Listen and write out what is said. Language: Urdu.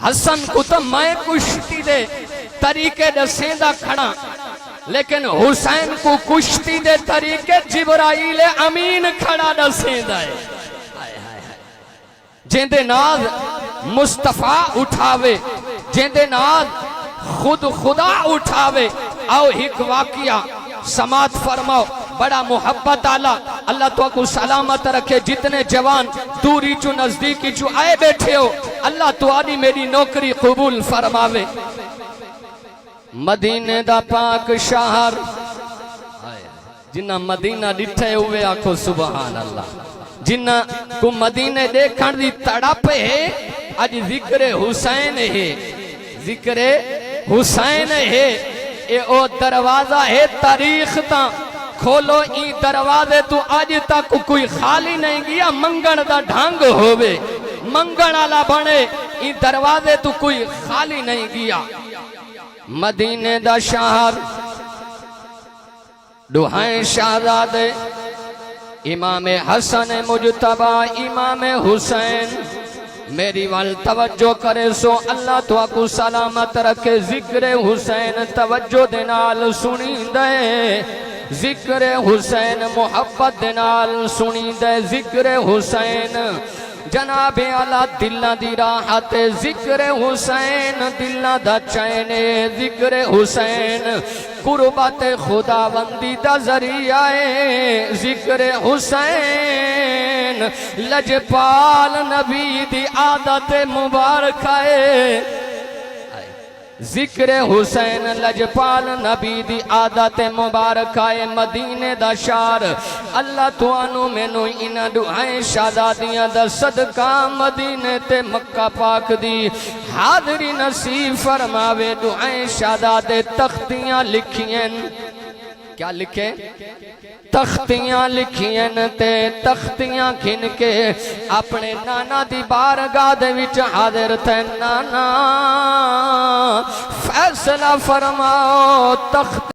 حسن کو تو میں کشتی دے طریقے دسیں دا کھڑا، لیکن حسین کو کشتی دے طریقے جبرائیل امین کھڑا دسیں دا ہے۔ جیندے ناز مصطفیٰ اٹھاوے، جیندے ناز خود خدا اٹھاوے۔ آؤ ایک واقعہ سماعت فرماؤ، بڑا محبت آلہ، اللہ تو کو سلامت رکھے۔ جتنے جوان دوری چو نزدیکی چو آئے بیٹھے ہو، اللہ تو آنی میری نوکری قبول فرماوے۔ مدینہ دا پاک شہر، جنہ مدینہ ڈٹھے ہوئے آکھو سبحان اللہ، جنہ کو مدینہ دیکھن دی تڑپ ہے، آج ذکر حسین ہے، ذکر حسین ہے۔ اے او دروازہ ہے تاریخ تا، کھولو ای دروازے تو آج تک کوئی خالی نہیں گیا، منگن دا ڈھانگ ہوئے، منگن آلا بنے، ای دروازے تو کوئی خالی نہیں گیا۔ مدینہ دا شہر، دعائیں شہزادے امام حسن مجتبہ امام حسین، میری وال توجہ کرے سو اللہ تو کو سلامت رکھے۔ ذکر حسین توجہ دنال سنی دے، ذکر حسین محبت دنال سنی دے، ذکر حسین جناب اعلیٰ دلہ دی راحت، ذکر حسین دلہ دا چینے، ذکر حسین قربت خداوندی دا ذریعہ ہے، ذکر حسین لجپال نبی دی عادت مبارک ہے، ذکر حسین لجپال نبی دی عادت مبارک ہے۔ مدینہ دا شار اللہ تو آنو مینو انہ دعائیں شہزادیاں دا صدقہ مدینہ تے مکہ پاک دی حاضری نصیب فرماوے۔ دعائیں شہزادے تختیاں لکھیں، کیا لکھیں؟ تختیاں لکھیں تے تختیاں کھن کے اپنے نانا دی بارگاہ دے وچ حاضر تھے۔ نانا فیصلہ فرماؤ، تخت